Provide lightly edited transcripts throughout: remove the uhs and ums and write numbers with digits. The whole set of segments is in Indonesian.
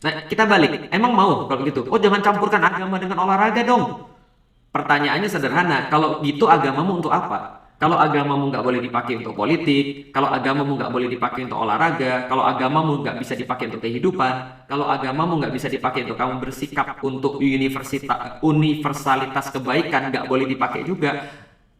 Nah, kita balik. Emang mau kalau gitu? Oh, jangan campurkan agama dengan olahraga dong. Pertanyaannya sederhana, kalau gitu agamamu untuk apa? Kalau agamamu nggak boleh dipakai untuk politik, kalau agamamu nggak boleh dipakai untuk olahraga, kalau agamamu nggak bisa dipakai untuk kehidupan, kalau agamamu nggak bisa dipakai untuk kamu bersikap untuk universalitas kebaikan, nggak boleh dipakai juga.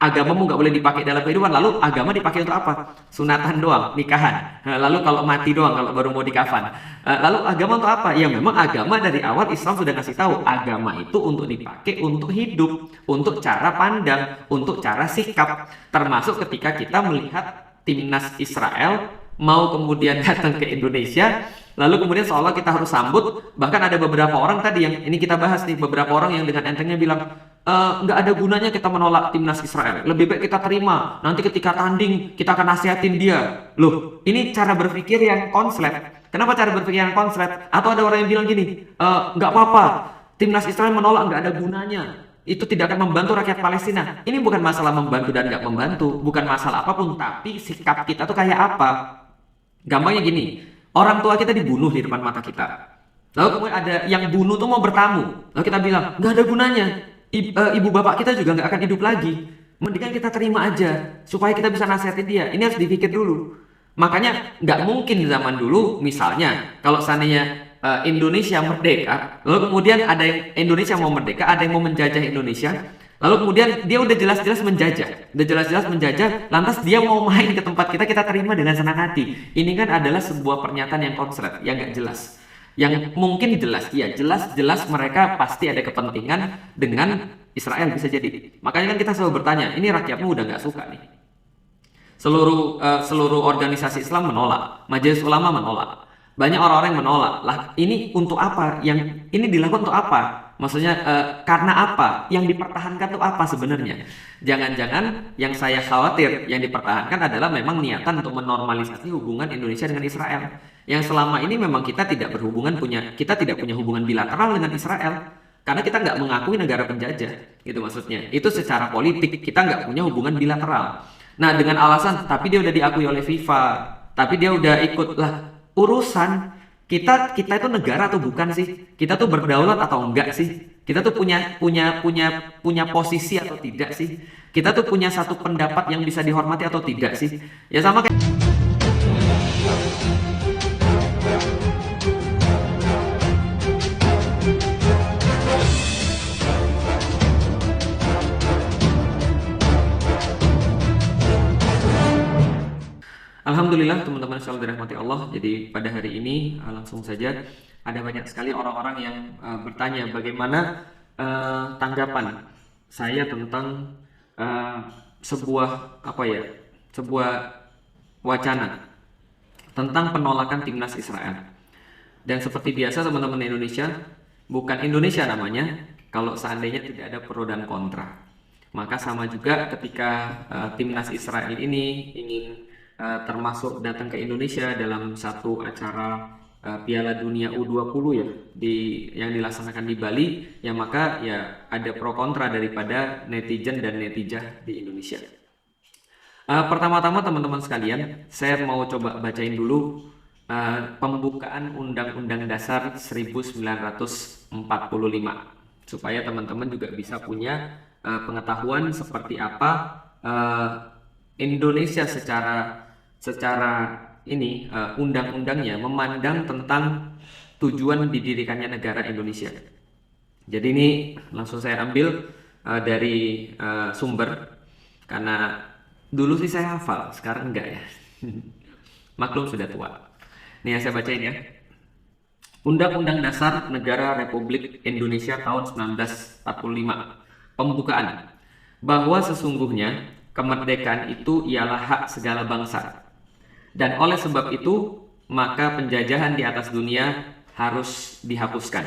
Agamamu nggak boleh dipakai dalam kehidupan, lalu agama dipakai untuk apa? Sunatan doang, nikahan. Lalu kalau mati doang, kalau baru mau dikafan. Lalu agama untuk apa? Ya memang agama dari awal Islam sudah ngasih tahu, agama itu untuk dipakai untuk hidup, untuk cara pandang, untuk cara sikap. Termasuk ketika kita melihat timnas Israel mau kemudian datang ke Indonesia, lalu kemudian seolah kita harus sambut. Bahkan ada beberapa orang tadi yang ini kita bahas nih, beberapa orang yang dengan entengnya bilang, nggak ada gunanya kita menolak timnas Israel. Lebih baik kita terima. Nanti ketika tanding kita akan nasihatin dia. Loh, ini cara berpikir yang konslet. Kenapa cara berpikir yang konslet? Atau ada orang yang bilang gini, nggak apa-apa. Timnas Israel menolak nggak ada gunanya. Itu tidak akan membantu rakyat Palestina. Ini bukan masalah membantu dan nggak membantu, bukan masalah apapun. Tapi sikap kita tuh kayak apa? Gampangnya gini, orang tua kita dibunuh di depan mata kita. Lalu kemudian ada yang bunuh tuh mau bertamu. Lalu kita bilang, nggak ada gunanya. Ibu bapak kita juga nggak akan hidup lagi. Mendingan kita terima aja, supaya kita bisa nasihatin dia. Ini harus dipikir dulu. Makanya nggak mungkin zaman dulu, misalnya, kalau seandainya Indonesia merdeka, lalu kemudian ada yang Indonesia mau merdeka, ada yang mau menjajah Indonesia, lalu kemudian dia udah jelas-jelas menjajah, lantas dia mau main ke tempat kita terima dengan senang hati. Ini kan adalah sebuah pernyataan yang konslet, yang nggak jelas. Yang mungkin jelas, ya jelas-jelas mereka pasti ada kepentingan dengan Israel bisa jadi. Makanya kan kita selalu bertanya, ini rakyatmu udah nggak suka nih. Seluruh organisasi Islam menolak, Majelis Ulama menolak, banyak orang-orang yang menolak. Lah, ini untuk apa? Yang ini dilakukan untuk apa? Maksudnya karena apa? Yang dipertahankan itu apa sebenarnya? Jangan-jangan yang saya khawatir yang dipertahankan adalah memang niatan untuk menormalisasi hubungan Indonesia dengan Israel. Yang selama ini memang kita tidak punya hubungan bilateral dengan Israel. Karena kita nggak mengakui negara penjajah, gitu maksudnya. Itu secara politik kita nggak punya hubungan bilateral. Nah, dengan alasan tapi dia udah diakui oleh FIFA, tapi dia udah ikut lah, urusan kita itu negara atau bukan sih? Kita tuh berdaulat atau enggak sih? Kita tuh punya posisi atau tidak sih? Kita tuh punya satu pendapat yang bisa dihormati atau tidak sih? Ya sama kayak Alhamdulillah teman-teman selalu dirahmati Allah. Jadi pada hari ini langsung saja ada banyak sekali orang-orang yang bertanya bagaimana tanggapan saya tentang eh, sebuah apa ya, sebuah wacana tentang penolakan timnas Israel. Dan seperti biasa teman-teman Indonesia, bukan Indonesia namanya kalau seandainya tidak ada pro dan kontra. Maka sama juga ketika timnas Israel ini ingin termasuk datang ke Indonesia dalam satu acara Piala Dunia U20 ya yang dilaksanakan di Bali, ya maka ya ada pro kontra daripada netizen dan netijah di Indonesia. Pertama-tama teman-teman sekalian, saya mau coba bacain dulu pembukaan Undang-Undang Dasar 1945 supaya teman-teman juga bisa punya pengetahuan seperti apa Indonesia secara ini undang-undangnya memandang tentang tujuan didirikannya negara Indonesia. Jadi ini langsung saya ambil dari sumber karena dulu sih saya hafal, sekarang enggak ya. Maklum sudah tua. Nih yang saya bacain ya. Undang-Undang Dasar Negara Republik Indonesia tahun 1945. Pembukaan. Bahwa sesungguhnya kemerdekaan itu ialah hak segala bangsa. Dan oleh sebab itu, maka penjajahan di atas dunia harus dihapuskan.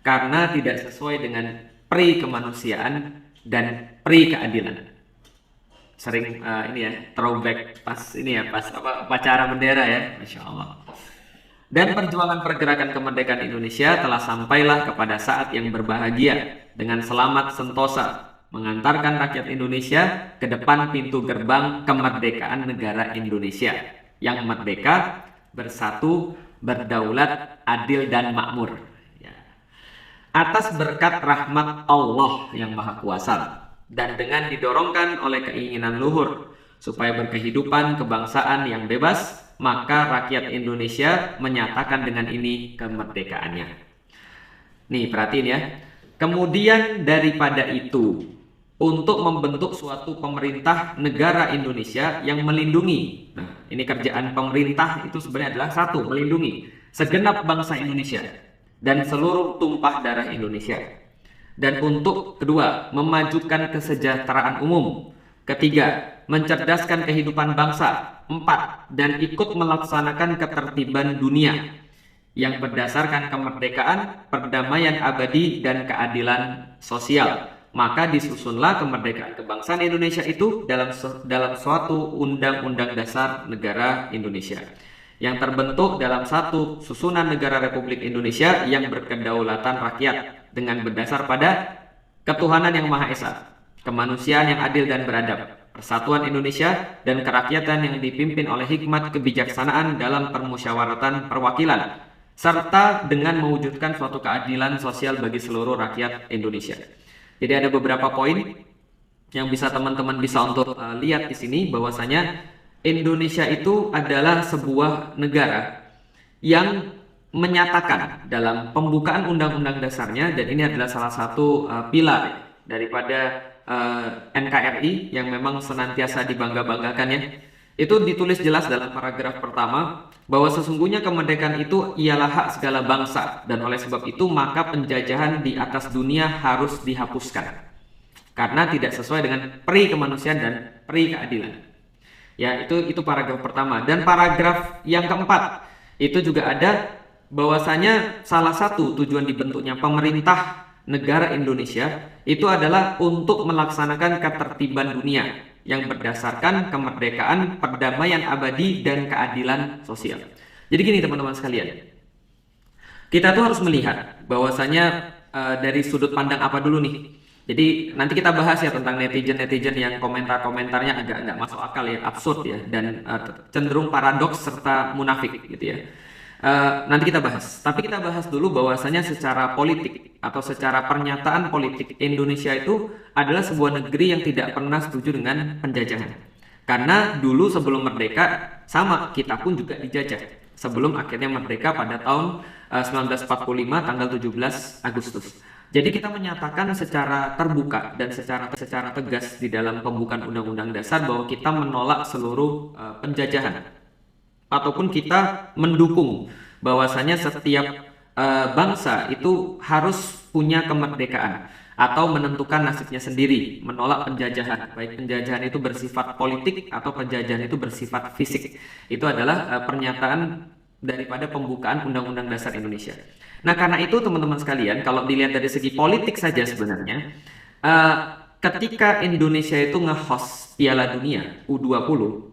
Karena tidak sesuai dengan pri kemanusiaan dan pri keadilan. Sering ini ya, throwback pas ini ya, pas apa upacara bendera ya, Masya Allah. Dan perjuangan pergerakan kemerdekaan Indonesia telah sampailah kepada saat yang berbahagia dengan selamat sentosa mengantarkan rakyat Indonesia ke depan pintu gerbang kemerdekaan negara Indonesia yang merdeka, bersatu, berdaulat, adil dan makmur. Ya. Atas berkat rahmat Allah yang Maha Kuasa dan dengan didorongkan oleh keinginan luhur supaya berkehidupan kebangsaan yang bebas, maka rakyat Indonesia menyatakan dengan ini kemerdekaannya. Nih, perhatiin ya. Kemudian daripada itu, untuk membentuk suatu pemerintah negara Indonesia yang melindungi. Nah, ini kerjaan pemerintah itu sebenarnya adalah satu, melindungi segenap bangsa Indonesia dan seluruh tumpah darah Indonesia. Dan untuk kedua, memajukan kesejahteraan umum. Ketiga, mencerdaskan kehidupan bangsa. 4, dan ikut melaksanakan ketertiban dunia yang berdasarkan kemerdekaan, perdamaian abadi, dan keadilan sosial. Maka disusunlah kemerdekaan kebangsaan Indonesia itu dalam suatu Undang-Undang Dasar Negara Indonesia yang terbentuk dalam satu susunan negara Republik Indonesia yang berkedaulatan rakyat dengan berdasar pada ketuhanan yang Maha Esa, kemanusiaan yang adil dan beradab, persatuan Indonesia, dan kerakyatan yang dipimpin oleh hikmat kebijaksanaan dalam permusyawaratan perwakilan, serta dengan mewujudkan suatu keadilan sosial bagi seluruh rakyat Indonesia. Jadi ada beberapa poin yang bisa teman-teman bisa untuk lihat di sini, bahwasanya Indonesia itu adalah sebuah negara yang menyatakan dalam pembukaan undang-undang dasarnya, dan ini adalah salah satu pilar daripada NKRI yang memang senantiasa dibangga-banggakan ya. Itu ditulis jelas dalam paragraf pertama bahwa sesungguhnya kemerdekaan itu ialah hak segala bangsa, dan oleh sebab itu maka penjajahan di atas dunia harus dihapuskan karena tidak sesuai dengan peri kemanusiaan dan peri keadilan. Ya, itu paragraf pertama. Dan paragraf yang keempat itu juga ada bahwasanya salah satu tujuan dibentuknya pemerintah negara Indonesia itu adalah untuk melaksanakan ketertiban dunia yang berdasarkan kemerdekaan, perdamaian abadi, dan keadilan sosial. Jadi gini teman-teman sekalian, kita tuh harus melihat bahwasanya dari sudut pandang apa dulu nih. Jadi nanti kita bahas ya tentang netizen-netizen yang komentar-komentarnya agak nggak masuk akal ya, absurd ya, dan cenderung paradoks serta munafik gitu ya. Nanti kita bahas, tapi kita bahas dulu bahwasanya secara politik atau secara pernyataan politik, Indonesia itu adalah sebuah negeri yang tidak pernah setuju dengan penjajahan. Karena dulu sebelum merdeka sama, kita pun juga dijajah sebelum akhirnya merdeka pada tahun 1945 tanggal 17 Agustus. Jadi kita menyatakan secara terbuka dan secara tegas di dalam pembukaan Undang-Undang Dasar bahwa kita menolak seluruh penjajahan, ataupun kita mendukung bahwasanya setiap bangsa itu harus punya kemerdekaan atau menentukan nasibnya sendiri, menolak penjajahan, baik penjajahan itu bersifat politik atau penjajahan itu bersifat fisik. Itu adalah pernyataan daripada pembukaan Undang-Undang Dasar Indonesia. Nah, karena itu teman-teman sekalian, kalau dilihat dari segi politik saja sebenarnya, ketika Indonesia itu nge-host Piala Dunia U20,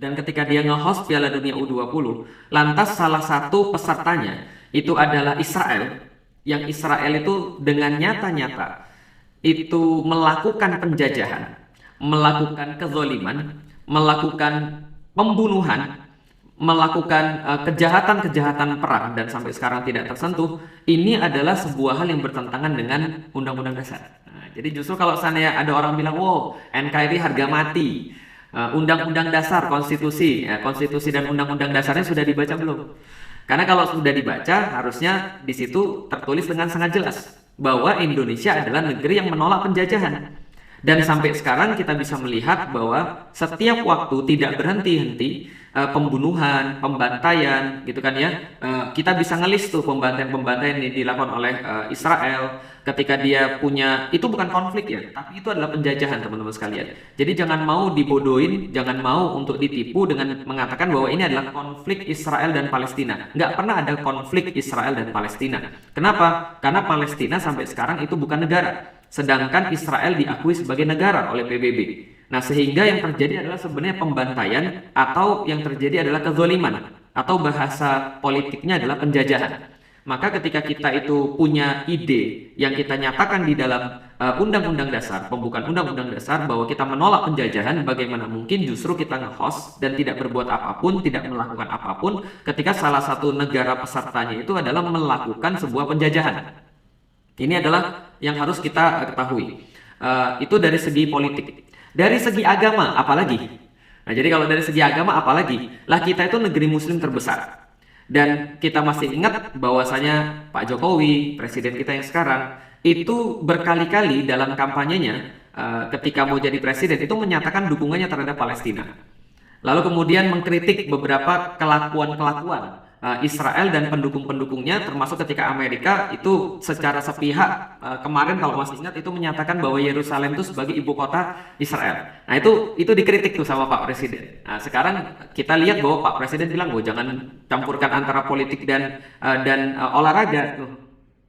dan ketika dia nge-host Piala Dunia U20, lantas salah satu pesertanya itu adalah Israel, yang Israel itu dengan nyata-nyata itu melakukan penjajahan, melakukan kezoliman, melakukan pembunuhan, melakukan kejahatan-kejahatan perang, dan sampai sekarang tidak tersentuh. Ini adalah sebuah hal yang bertentangan dengan Undang-Undang Dasar. Nah, jadi justru kalau seandainya ada orang bilang, wow, NKRI harga mati, Undang-Undang Dasar, konstitusi dan Undang-Undang Dasarnya sudah dibaca belum? Karena kalau sudah dibaca, harusnya di situ tertulis dengan sangat jelas bahwa Indonesia adalah negeri yang menolak penjajahan. Dan sampai sekarang kita bisa melihat bahwa setiap waktu tidak berhenti-henti pembunuhan, pembantaian, gitu kan ya. Kita bisa ngelis tuh pembantaian-pembantaian yang dilakukan oleh Israel ketika dia punya, itu bukan konflik ya, tapi itu adalah penjajahan teman-teman sekalian. Jadi jangan mau dibodohin, jangan mau untuk ditipu dengan mengatakan bahwa ini adalah konflik Israel dan Palestina. Nggak pernah ada konflik Israel dan Palestina. Kenapa? Karena Palestina sampai sekarang itu bukan negara, sedangkan Israel diakui sebagai negara oleh PBB. Nah, sehingga yang terjadi adalah sebenarnya pembantaian, atau yang terjadi adalah kezoliman, atau bahasa politiknya adalah penjajahan. Maka ketika kita itu punya ide yang kita nyatakan di dalam Undang-Undang Dasar, pembukaan Undang-Undang Dasar, bahwa kita menolak penjajahan, bagaimana mungkin justru kita nge-host dan tidak berbuat apapun, tidak melakukan apapun ketika salah satu negara pesertanya itu adalah melakukan sebuah penjajahan. Ini adalah yang harus kita ketahui. Itu dari segi politik. Dari segi agama, apalagi? Nah, jadi kalau dari segi agama, apalagi? Lah kita itu negeri muslim terbesar. Dan kita masih ingat bahwasanya Pak Jokowi, presiden kita yang sekarang, itu berkali-kali dalam kampanyenya ketika mau jadi presiden itu menyatakan dukungannya terhadap Palestina. Lalu kemudian mengkritik beberapa kelakuan-kelakuan Israel dan pendukung-pendukungnya, termasuk ketika Amerika itu secara sepihak kemarin kalau masih ingat itu menyatakan bahwa Yerusalem itu sebagai ibu kota Israel. Nah itu dikritik tuh sama Pak Presiden. Nah sekarang kita lihat bahwa Pak Presiden bilang, "Oh jangan campurkan antara politik dan olahraga." Tuh.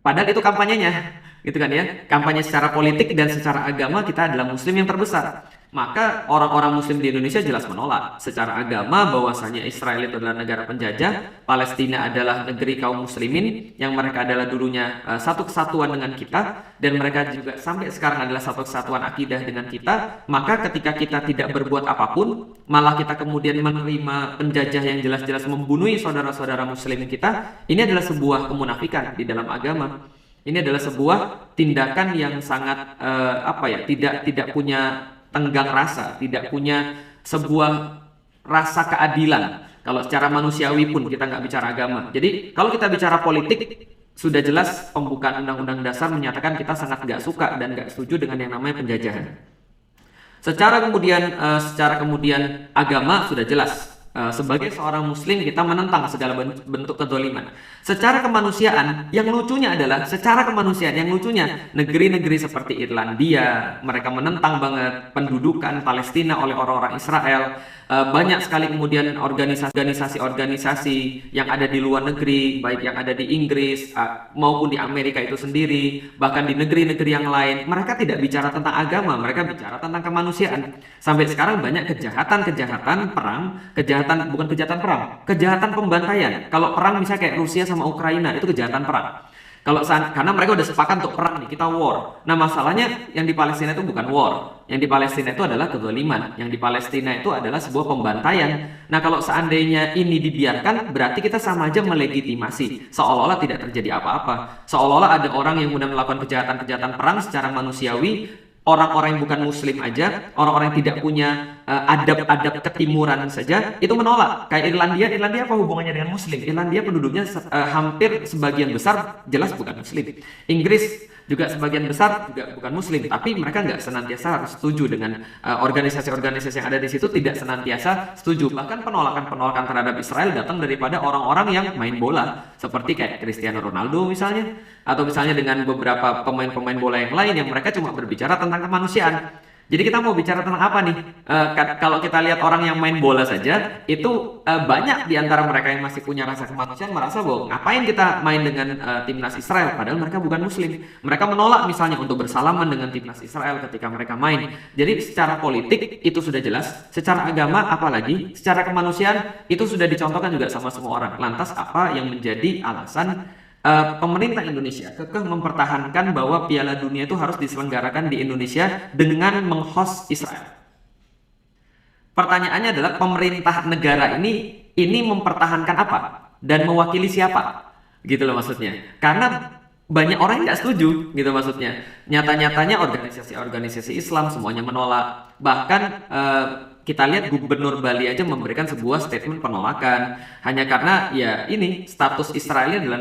Padahal itu kampanyenya, gitu kan ya? Kampanye secara politik dan secara agama kita adalah Muslim yang terbesar. Maka orang-orang Muslim di Indonesia jelas menolak secara agama bahwasanya Israel itu adalah negara penjajah, Palestina adalah negeri kaum Muslimin yang mereka adalah dulunya satu kesatuan dengan kita, dan mereka juga sampai sekarang adalah satu kesatuan akidah dengan kita. Maka ketika kita tidak berbuat apapun, malah kita kemudian menerima penjajah yang jelas-jelas membunuh saudara-saudara Muslim kita, ini adalah sebuah kemunafikan di dalam agama. Ini adalah sebuah tindakan yang sangat tidak punya tenggang rasa, tidak punya sebuah rasa keadilan. Kalau secara manusiawi pun kita nggak bicara agama. Jadi kalau kita bicara politik, sudah jelas pembukaan Undang-Undang Dasar menyatakan kita sangat nggak suka dan nggak setuju dengan yang namanya penjajahan. Secara kemudian agama sudah jelas. Sebagai seorang muslim kita menentang segala bentuk kezaliman. Secara kemanusiaan, yang lucunya negeri-negeri seperti Irlandia, mereka menentang banget pendudukan Palestina oleh orang-orang Israel. Banyak sekali kemudian organisasi-organisasi yang ada di luar negeri, baik yang ada di Inggris maupun di Amerika itu sendiri, bahkan di negeri-negeri yang lain, mereka tidak bicara tentang agama, mereka bicara tentang kemanusiaan. Sampai sekarang banyak kejahatan perang, kejahatan pembantaian. Kalau perang misalnya kayak Rusia sama Ukraina, itu kejahatan perang. Karena mereka udah sepakat untuk perang nih, kita war. Nah masalahnya yang di Palestina itu bukan war. Yang di Palestina itu adalah kezaliman. Yang di Palestina itu adalah sebuah pembantaian. Nah kalau seandainya ini dibiarkan, berarti kita sama aja melegitimasi. Seolah-olah tidak terjadi apa-apa. Seolah-olah ada orang yang mudah melakukan kejahatan perang secara manusiawi. Orang-orang yang bukan muslim aja, orang-orang yang tidak punya adab-adab ketimuran saja, itu menolak. Kayak Irlandia apa hubungannya dengan muslim? Irlandia penduduknya hampir sebagian besar jelas bukan muslim. Inggris juga sebagian besar juga bukan muslim, tapi mereka nggak senantiasa harus setuju dengan organisasi-organisasi yang ada di situ, tidak senantiasa setuju. Bahkan penolakan terhadap Israel datang daripada orang-orang yang main bola, seperti kayak Cristiano Ronaldo misalnya, atau misalnya dengan beberapa pemain-pemain bola yang lain yang mereka cuma berbicara tentang kemanusiaan. Jadi kita mau bicara tentang apa nih? Kalau kita lihat orang yang main bola saja, itu banyak di antara mereka yang masih punya rasa kemanusiaan merasa bahwa ngapain kita main dengan timnas Israel, padahal mereka bukan muslim. Mereka menolak misalnya untuk bersalaman dengan timnas Israel ketika mereka main. Jadi secara politik itu sudah jelas, secara agama apalagi, secara kemanusiaan itu sudah dicontohkan juga sama semua orang. Lantas apa yang menjadi alasan pemerintah Indonesia kekeh mempertahankan bahwa Piala Dunia itu harus diselenggarakan di Indonesia dengan menghost Israel? Pertanyaannya adalah pemerintah negara ini mempertahankan apa dan mewakili siapa? Gitu loh maksudnya. Karena banyak orang yang nggak setuju gitu maksudnya. Nyata-nyatanya organisasi-organisasi Islam semuanya menolak. Bahkan kita lihat Gubernur Bali aja memberikan sebuah statement penolakan hanya karena ya ini status Israel adalah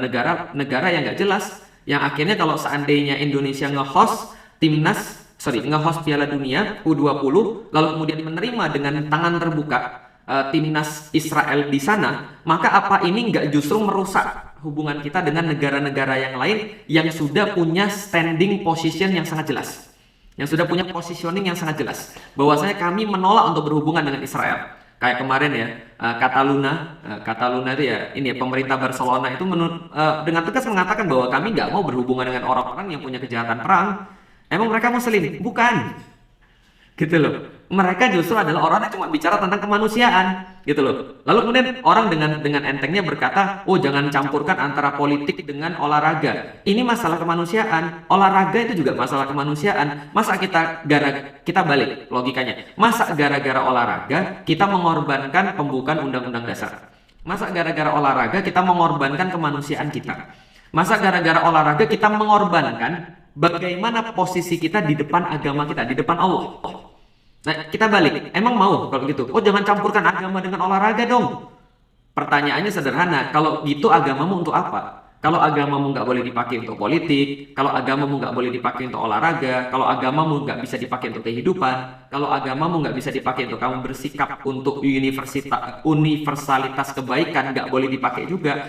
negara yang nggak jelas, yang akhirnya kalau seandainya Indonesia nge-host Piala Dunia U20 lalu kemudian menerima dengan tangan terbuka timnas Israel di sana, maka apa ini nggak justru merusak hubungan kita dengan negara-negara yang lain yang sudah punya standing position yang sangat jelas, yang sudah punya positioning yang sangat jelas bahwasanya kami menolak untuk berhubungan dengan Israel. Kayak kemarin ya, Cataluna itu ya, ini ya, pemerintah Barcelona itu dengan tegas mengatakan bahwa kami nggak mau berhubungan dengan orang-orang yang punya kejahatan perang. Emang mereka Muslim? Bukan. gitu loh. Mereka justru adalah orang yang cuma bicara tentang kemanusiaan, gitu loh. Lalu kemudian orang dengan entengnya berkata, oh jangan campurkan antara politik dengan olahraga. Ini masalah kemanusiaan, olahraga itu juga masalah kemanusiaan. Masa kita balik logikanya, masa gara-gara olahraga kita mengorbankan pembukaan undang-undang dasar? Masa gara-gara olahraga kita mengorbankan kemanusiaan kita? Masa gara-gara olahraga kita mengorbankan bagaimana posisi kita di depan agama kita, di depan Allah? Nah, kita balik. Emang mau kalau gitu? Oh, jangan campurkan agama dengan olahraga dong. Pertanyaannya sederhana. Kalau gitu agamamu untuk apa? Kalau agamamu nggak boleh dipakai untuk politik, kalau agamamu nggak boleh dipakai untuk olahraga, kalau agamamu nggak bisa dipakai untuk kehidupan, kalau agamamu nggak bisa dipakai untuk kamu bersikap untuk universalitas kebaikan, nggak boleh dipakai juga.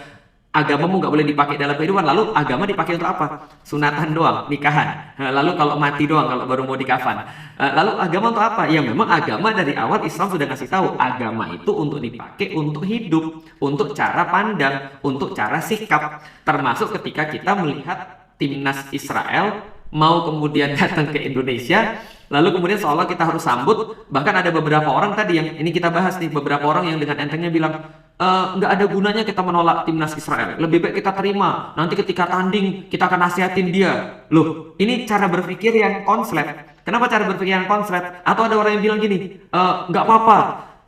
Agamamu nggak boleh dipakai dalam kehidupan, lalu agama dipakai untuk apa? Sunatan doang, nikahan. Lalu kalau mati doang, kalau baru mau dikafan. Lalu agama untuk apa? Ya memang agama dari awal Islam sudah ngasih tahu, agama itu untuk dipakai untuk hidup, untuk cara pandang, untuk cara sikap. Termasuk ketika kita melihat timnas Israel mau kemudian datang ke Indonesia, lalu kemudian seolah kita harus sambut. Bahkan ada beberapa orang tadi yang ini kita bahas nih, beberapa orang yang dengan entengnya bilang, nggak ada gunanya kita menolak timnas Israel. Lebih baik kita terima. Nanti ketika tanding kita akan nasihatin dia. Loh, ini cara berpikir yang konslet. Kenapa cara berpikir yang konslet? Atau ada orang yang bilang gini, nggak apa-apa.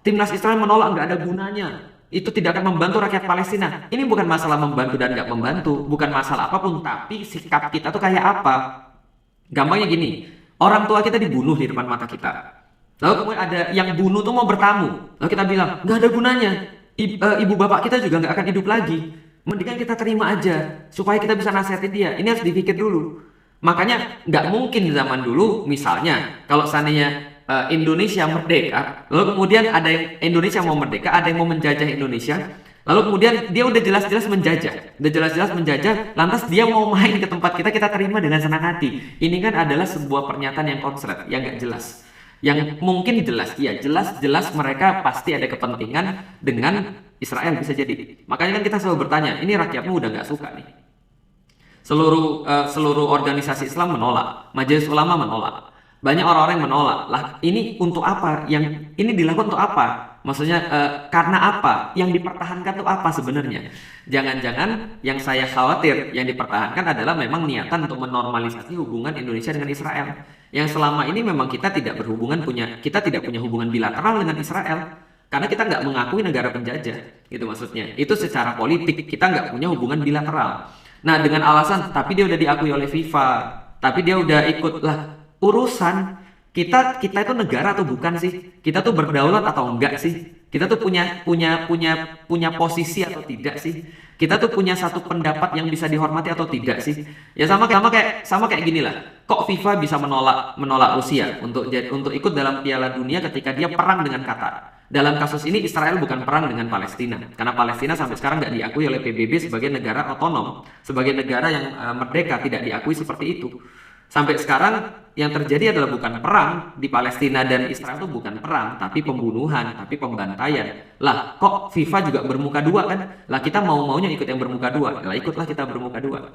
Timnas Israel menolak nggak ada gunanya. Itu tidak akan membantu rakyat Palestina. Ini bukan masalah membantu dan nggak membantu, bukan masalah apapun. Tapi sikap kita tuh kayak apa? Gampangnya gini, orang tua kita dibunuh di depan mata kita. Lalu kemudian ada yang bunuh tuh mau bertamu. Lalu kita bilang, nggak ada gunanya. Ibu bapak kita juga nggak akan hidup lagi. Mendingan kita terima aja supaya kita bisa nasihatin dia. Ini harus dipikir dulu. Makanya nggak mungkin zaman dulu misalnya kalau seandainya Indonesia merdeka, lalu kemudian ada yang Indonesia mau merdeka, ada yang mau menjajah Indonesia, lalu kemudian dia udah jelas-jelas menjajah, lantas dia mau main ke tempat kita terima dengan senang hati. Ini kan adalah sebuah pernyataan yang konslet, yang nggak jelas. Yang mungkin jelas, ya jelas mereka pasti ada kepentingan dengan Israel, bisa jadi. Makanya kan kita selalu bertanya, ini rakyatmu udah nggak suka nih. Seluruh organisasi Islam menolak, Majelis Ulama menolak, banyak orang-orang yang menolak. Lah ini untuk apa? Yang ini dilakukan untuk apa? Maksudnya karena apa? Yang dipertahankan itu apa sebenarnya? Jangan-jangan yang saya khawatir yang dipertahankan adalah memang niatan untuk menormalisasi hubungan Indonesia dengan Israel. Yang selama ini memang kita tidak punya hubungan bilateral dengan Israel karena kita nggak mengakui negara penjajah, gitu maksudnya. Itu secara politik kita nggak punya hubungan bilateral. Nah dengan alasan tapi dia udah diakui oleh FIFA, tapi dia udah ikut lah urusan. Kita itu negara atau bukan sih? Kita tuh berdaulat atau enggak sih? Kita tuh punya posisi atau tidak sih? Kita tuh punya satu pendapat yang bisa dihormati atau tidak sih? Ya sama kayak gini lah. Kok FIFA bisa menolak Rusia untuk ikut dalam Piala Dunia ketika dia perang dengan Qatar? Dalam kasus ini Israel bukan perang dengan Palestina, karena Palestina sampai sekarang nggak diakui oleh PBB sebagai negara otonom, sebagai negara yang merdeka, tidak diakui seperti itu. Sampai sekarang yang terjadi adalah bukan perang di Palestina dan Israel itu bukan perang, tapi pembunuhan, tapi pembantaian. Lah, kok FIFA juga bermuka dua kan? Lah kita mau-maunya ikut yang bermuka dua. Lah ikutlah kita bermuka dua.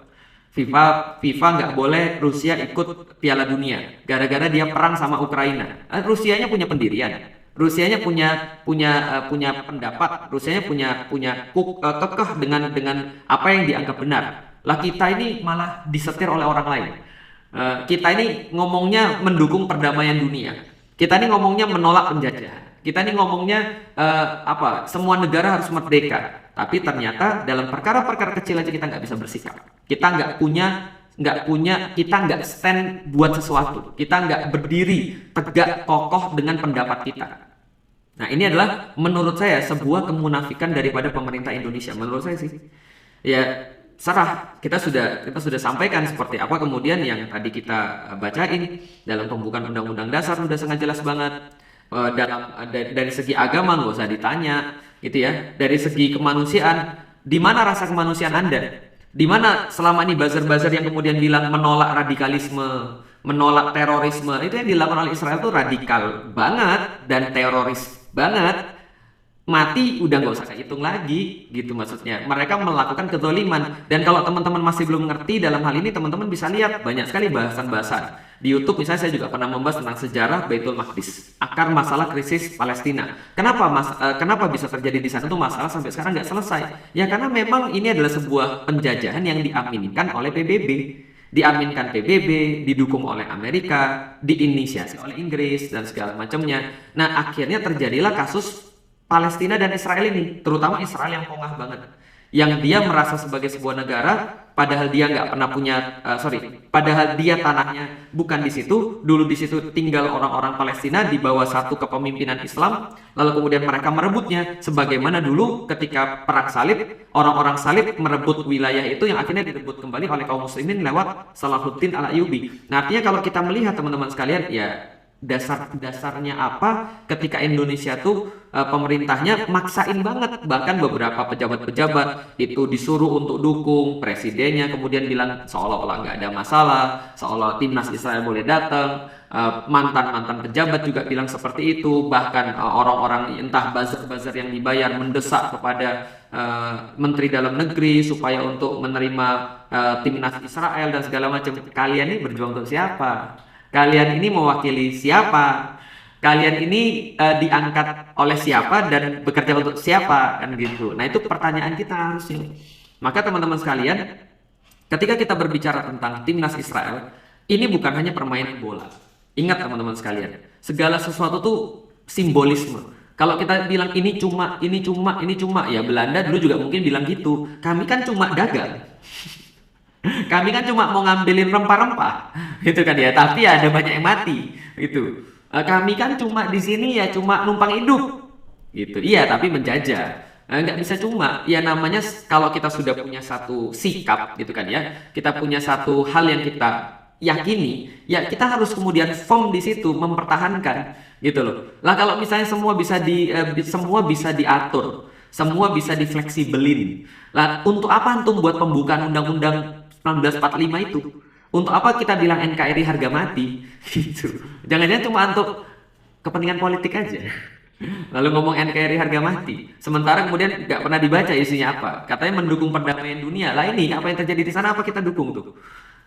FIFA nggak boleh Rusia ikut Piala Dunia gara-gara dia perang sama Ukraina. Rusianya punya pendirian. Rusianya punya pendapat. Rusianya punya kekeh dengan apa yang dianggap benar. Lah kita ini malah disetir oleh orang lain. Kita ini ngomongnya mendukung perdamaian dunia. Kita ini ngomongnya menolak penjajahan. Kita ini ngomongnya semua negara harus merdeka. Tapi ternyata dalam perkara-perkara kecil aja kita nggak bisa bersikap. Kita kita nggak stand buat sesuatu. Kita nggak berdiri tegak kokoh dengan pendapat kita. Nah ini adalah menurut saya sebuah kemunafikan daripada pemerintah Indonesia. Menurut saya sih, ya. Serah, kita sudah sampaikan seperti apa kemudian yang tadi kita bacain dalam pembukaan undang-undang dasar sudah sangat jelas banget. Dari segi agama nggak usah ditanya, gitu ya. Dari segi kemanusiaan, di mana rasa kemanusiaan Anda? Di mana selama ini buzzer-buzzer yang kemudian bilang menolak radikalisme, menolak terorisme, itu yang dilakukan oleh Israel itu radikal banget dan teroris banget. mati udah nggak usah hitung lagi gitu maksudnya. Mereka melakukan kezoliman. Dan kalau teman-teman masih belum ngerti dalam hal ini, teman-teman bisa lihat banyak sekali bahasan-bahasan di YouTube. Misalnya saya juga pernah membahas tentang sejarah Baitul Maqdis, akar masalah krisis Palestina. Kenapa bisa terjadi di sana tuh masalah sampai sekarang nggak selesai? Ya karena memang ini adalah sebuah penjajahan yang diaminkan oleh PBB. Diaminkan PBB, didukung oleh Amerika, diinisiasi oleh Inggris dan segala macamnya. Nah, akhirnya terjadilah kasus Palestina dan Israel ini, terutama Israel yang pongah banget, yang dia merasa sebagai sebuah negara, padahal dia nggak pernah punya, padahal dia tanahnya bukan di situ, dulu di situ tinggal orang-orang Palestina di bawah satu kepemimpinan Islam, lalu kemudian mereka merebutnya, sebagaimana dulu ketika perang salib, orang-orang salib merebut wilayah itu yang akhirnya direbut kembali oleh kaum muslimin lewat Salahuddin Al-Ayyubi. Nah, artinya kalau kita melihat teman-teman sekalian, ya dasarnya apa ketika Indonesia tuh pemerintahnya maksain banget, bahkan beberapa pejabat-pejabat itu disuruh untuk dukung presidennya, kemudian bilang seolah-olah nggak ada masalah, seolah timnas Israel boleh datang. Mantan-mantan pejabat juga bilang seperti itu, bahkan orang-orang entah buzzer-buzzer yang dibayar mendesak kepada Menteri Dalam Negeri supaya untuk menerima timnas Israel dan segala macam. Kalian ini berjuang untuk siapa? Kalian ini mewakili siapa? Kalian ini diangkat oleh siapa dan bekerja untuk siapa? Kan gitu. Nah, itu pertanyaan kita harusnya. Maka teman-teman sekalian, ketika kita berbicara tentang timnas Israel, ini bukan hanya permainan bola. Ingat teman-teman sekalian, segala sesuatu tuh simbolisme. Kalau kita bilang ini cuma, ya Belanda dulu juga mungkin bilang gitu. Kami kan cuma dagang. Kami kan cuma mau ngambilin rempah-rempah, gitu kan ya. Tapi ada banyak yang mati, gitu. Kami kan cuma di sini ya cuma numpang hidup, gitu. Iya, tapi menjajah. Nggak bisa cuma. Ya namanya kalau kita sudah punya satu sikap, gitu kan ya. Kita punya satu hal yang kita yakini, ya kita harus kemudian firm di situ, mempertahankan, gitu loh. Lah kalau misalnya semua bisa diatur, semua bisa difleksibelin. Lah untuk apa antum buat pembukaan undang-undang 1945 itu? Untuk apa kita bilang NKRI harga mati? Gitu. Jangan-jangan cuma untuk kepentingan politik aja. Lalu ngomong NKRI harga mati. Sementara kemudian nggak pernah dibaca isinya apa. Katanya mendukung perdamaian dunia. Lah ini apa yang terjadi di sana, apa kita dukung tuh?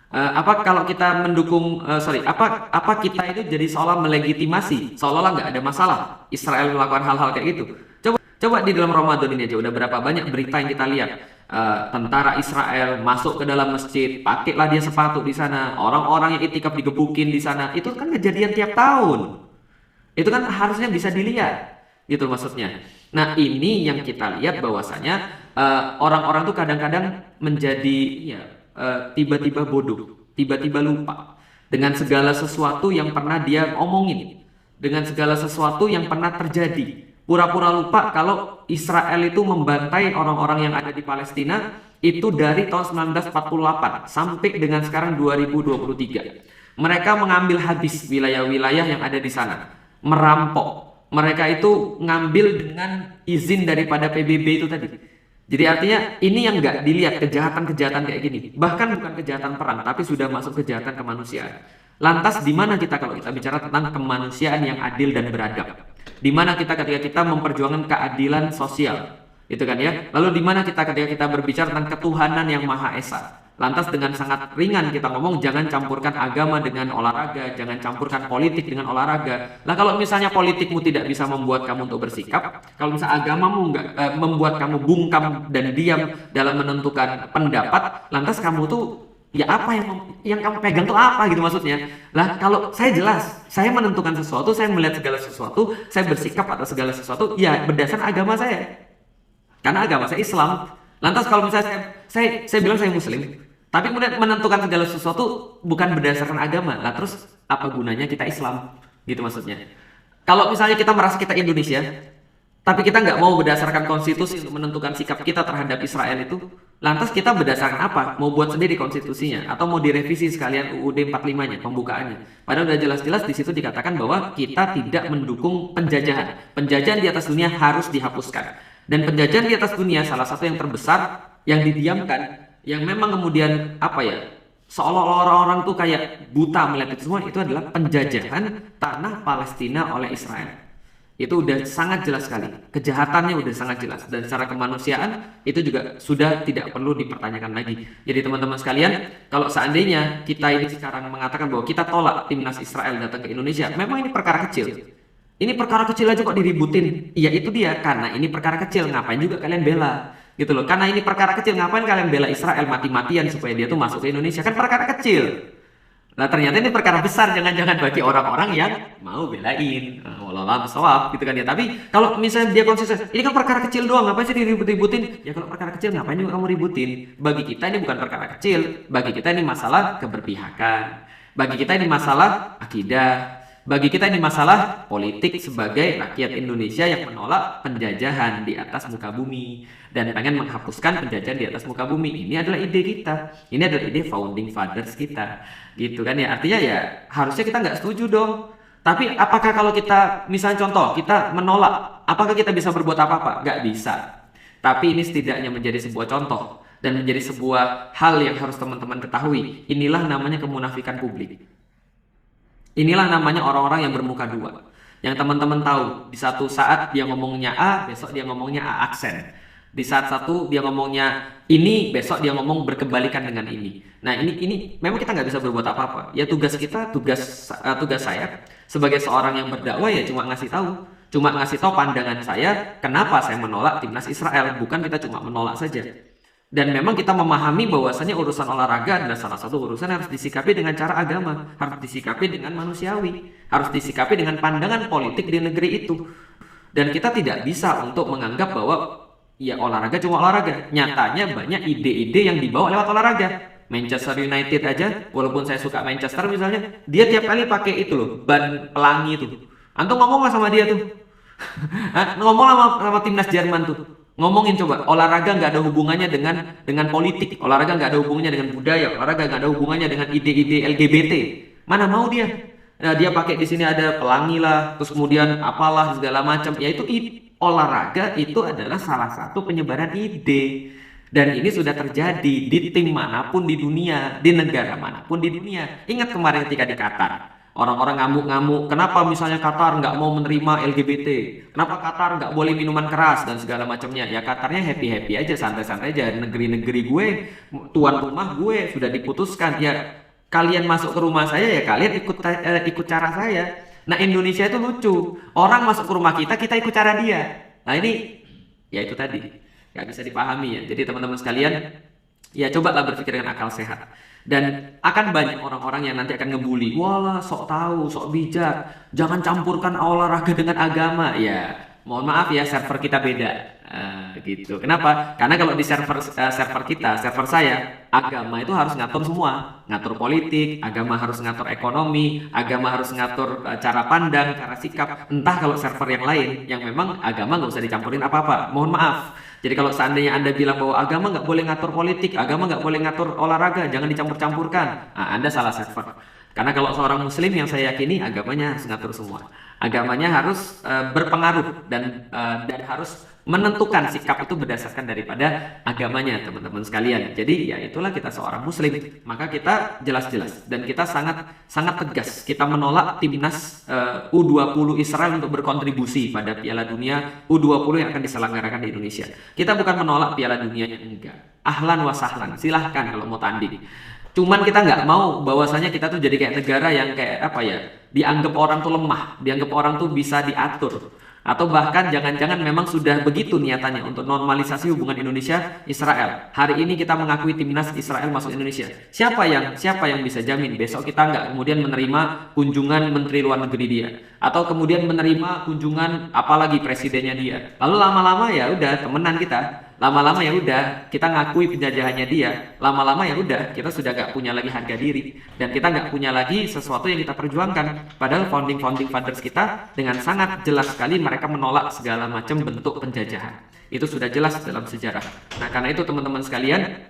Apa kalau kita mendukung, apa kita itu jadi seolah melegitimasi, seolah-olah nggak ada masalah Israel melakukan hal-hal kayak gitu. Coba di dalam Ramadan ini aja udah berapa banyak berita yang kita lihat. Tentara Israel masuk ke dalam masjid, pakailah dia sepatu di sana, orang-orang yang itikaf digebukin di sana. Itu kan kejadian tiap tahun. Itu kan harusnya bisa dilihat, gitu maksudnya. Nah, ini yang kita lihat bahwasanya orang-orang tuh kadang-kadang menjadi tiba-tiba bodoh, tiba-tiba lupa dengan segala sesuatu yang pernah dia omongin, dengan segala sesuatu yang pernah terjadi. Pura-pura lupa kalau Israel itu membantai orang-orang yang ada di Palestina itu dari tahun 1948 sampai dengan sekarang 2023. Mereka mengambil habis wilayah-wilayah yang ada di sana, merampok. Mereka itu ngambil dengan izin daripada PBB itu tadi. Jadi artinya ini yang nggak dilihat, kejahatan-kejahatan kayak gini. Bahkan bukan kejahatan perang, tapi sudah masuk kejahatan kemanusiaan. Lantas di mana kita kalau kita bicara tentang kemanusiaan yang adil dan beradab? Di mana kita ketika kita memperjuangkan keadilan sosial, itu kan ya? Lalu di mana kita ketika kita berbicara tentang ketuhanan yang Maha Esa? Lantas dengan sangat ringan kita ngomong jangan campurkan agama dengan olahraga, jangan campurkan politik dengan olahraga. Lah kalau misalnya politikmu tidak bisa membuat kamu untuk bersikap, kalau misalnya agamamu nggak membuat kamu bungkam dan diam dalam menentukan pendapat, lantas kamu tuh ya apa yang kamu pegang tuh apa gitu maksudnya. Lah kalau saya jelas, saya menentukan sesuatu, saya melihat segala sesuatu, saya bersikap atas segala sesuatu ya berdasarkan agama saya. Karena agama saya Islam. Lantas kalau misalnya saya bilang saya muslim, tapi kemudian menentukan segala sesuatu bukan berdasarkan agama. Lah terus apa gunanya kita Islam? Gitu maksudnya. Kalau misalnya kita merasa kita Indonesia, tapi kita nggak mau berdasarkan konstitusi untuk menentukan sikap kita terhadap Israel itu, lantas kita berdasarkan apa? Mau buat sendiri konstitusinya atau mau direvisi sekalian UUD 45-nya, pembukaannya. Padahal udah jelas-jelas di situ dikatakan bahwa kita tidak mendukung penjajahan. Penjajahan di atas dunia harus dihapuskan. Dan penjajahan di atas dunia salah satu yang terbesar yang didiamkan, yang memang kemudian seolah-olah orang-orang tuh kayak buta melihat itu semua, itu adalah penjajahan tanah Palestina oleh Israel. Itu udah sangat jelas sekali. Kejahatannya udah sangat jelas. Dan secara kemanusiaan itu juga sudah tidak perlu dipertanyakan lagi. Jadi teman-teman sekalian, kalau seandainya kita ini sekarang mengatakan bahwa kita tolak timnas Israel datang ke Indonesia, memang ini perkara kecil. Ini perkara kecil aja kok diributin. Iya itu dia, karena ini perkara kecil, ngapain juga kalian bela? Gitu loh. Karena ini perkara kecil, ngapain kalian bela Israel mati-matian supaya dia tuh masuk ke Indonesia? Kan perkara kecil. Nah ternyata ini perkara besar, jangan-jangan bagi orang-orang yang mau belain, walau sawab gitu kan ya. Tapi kalau misalnya dia konsisten, ini kan perkara kecil doang, ngapain sih diribut-ributin? Ya kalau perkara kecil ngapain juga kamu ributin? Bagi kita ini bukan perkara kecil, bagi kita ini masalah keberpihakan, bagi kita ini masalah akidah, bagi kita ini masalah politik sebagai rakyat Indonesia yang menolak penjajahan di atas muka bumi dan pengen menghapuskan penjajahan di atas muka bumi. Ini adalah ide kita, ini adalah ide founding fathers kita, gitu kan ya. Artinya ya harusnya kita nggak setuju dong. Tapi apakah kalau kita misalnya contoh kita menolak, apakah kita bisa berbuat apa-apa? Nggak bisa. Tapi ini setidaknya menjadi sebuah contoh dan menjadi sebuah hal yang harus teman-teman ketahui. Inilah namanya kemunafikan publik. Inilah namanya orang-orang yang bermuka dua. Yang teman-teman tahu, di satu saat dia ngomongnya A, besok dia ngomongnya A aksen. Di saat satu dia ngomongnya ini, besok dia ngomong berkebalikan dengan ini. Nah ini memang kita nggak bisa berbuat apa-apa. Ya tugas kita, tugas saya sebagai seorang yang berdakwah ya cuma ngasih tahu pandangan saya kenapa saya menolak timnas Israel. Bukan kita cuma menolak saja. Dan memang kita memahami bahwasannya urusan olahraga adalah salah satu urusan yang harus disikapi dengan cara agama, harus disikapi dengan manusiawi, harus disikapi dengan pandangan politik di negeri itu. Dan kita tidak bisa untuk menganggap bahwa ya olahraga cuma olahraga. Nyatanya banyak ide-ide yang dibawa lewat olahraga. Manchester United aja, walaupun saya suka Manchester misalnya, dia tiap kali pakai itu loh, ban pelangi itu. Antum ngomong lah sama dia tuh. Ngomong sama timnas Jerman tuh. Ngomongin coba, olahraga nggak ada hubungannya dengan politik, olahraga nggak ada hubungannya dengan budaya, olahraga nggak ada hubungannya dengan ide-ide LGBT. Mana mau dia? Nah, dia pakai di sini ada pelangi lah, terus kemudian apalah segala macam. Yaitu olahraga itu adalah salah satu penyebaran ide. Dan ini sudah terjadi di tim manapun di dunia, di negara manapun di dunia. Ingat kemarin ketika di Qatar. Orang-orang ngamuk-ngamuk, kenapa misalnya Qatar nggak mau menerima LGBT? Kenapa Qatar nggak boleh minuman keras dan segala macamnya? Ya Qatarnya happy-happy aja, santai-santai aja. Negeri-negeri gue, tuan rumah gue sudah diputuskan. Ya kalian masuk ke rumah saya ya kalian ikut cara saya. Nah Indonesia itu lucu, orang masuk ke rumah kita ikut cara dia. Nah ini, ya itu tadi, nggak bisa dipahami ya. Jadi teman-teman sekalian, ya cobalah berpikir dengan akal sehat. Dan akan banyak orang-orang yang nanti akan ngebully, wah sok tahu, sok bijak, jangan campurkan olahraga dengan agama. Ya mohon maaf ya, server kita beda. Gitu. Kenapa? Karena kalau di server kita, server saya, agama itu harus ngatur semua, ngatur politik, agama harus ngatur ekonomi, agama harus ngatur cara pandang, cara sikap. Entah kalau server yang lain, yang memang agama nggak usah dicampurin apa-apa. Mohon maaf. Jadi kalau seandainya Anda bilang bahwa agama nggak boleh ngatur politik, agama nggak boleh ngatur olahraga, jangan dicampur-campurkan, nah, Anda salah server. Karena kalau seorang muslim yang saya yakini, agamanya harus ngatur semua. Agamanya harus berpengaruh dan harus menentukan sikap itu berdasarkan daripada agamanya, teman-teman sekalian. Jadi ya itulah kita seorang muslim, maka kita jelas-jelas dan kita sangat tegas kita menolak timnas U20 Israel untuk berkontribusi pada Piala Dunia U20 yang akan diselenggarakan di Indonesia. Kita bukan menolak Piala Dunianya, enggak. Ahlan wa sahlan, silahkan kalau mau tanding. Cuman kita nggak mau bahwasanya kita tuh jadi kayak negara yang kayak apa ya, dianggap orang tuh lemah, dianggap orang tuh bisa diatur. Atau bahkan jangan-jangan memang sudah begitu niatannya untuk normalisasi hubungan Indonesia-Israel. Hari ini kita mengakui timnas Israel masuk Indonesia. Siapa yang bisa jamin besok kita nggak kemudian menerima kunjungan Menteri Luar Negeri dia, atau kemudian menerima kunjungan apalagi presidennya dia. Lalu lama-lama ya udah temenan kita. Lama-lama ya udah kita ngakui penjajahannya dia. Lama-lama ya udah kita sudah nggak punya lagi harga diri dan kita nggak punya lagi sesuatu yang kita perjuangkan. Padahal founding fathers kita dengan sangat jelas sekali mereka menolak segala macam bentuk penjajahan. Itu sudah jelas dalam sejarah. Nah karena itu teman-teman sekalian,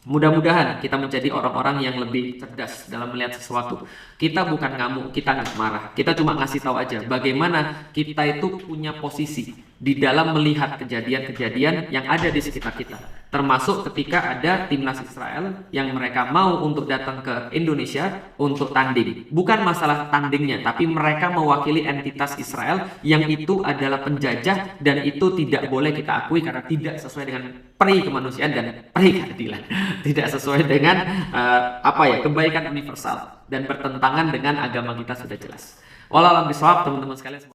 Mudah-mudahan kita menjadi orang-orang yang lebih cerdas dalam melihat sesuatu. Kita bukan ngamuk, kita nggak marah. Kita cuma ngasih tahu aja bagaimana kita itu punya posisi di dalam melihat kejadian-kejadian yang ada di sekitar kita. Termasuk ketika ada timnas Israel yang mereka mau untuk datang ke Indonesia untuk tanding. Bukan masalah tandingnya, tapi mereka mewakili entitas Israel yang itu adalah penjajah dan itu tidak boleh kita akui karena tidak sesuai dengan peri kemanusiaan dan peri keadilan. Tidak sesuai dengan kebaikan universal dan bertentangan dengan agama kita sudah jelas. Wallahualam bishawab, teman-teman sekalian.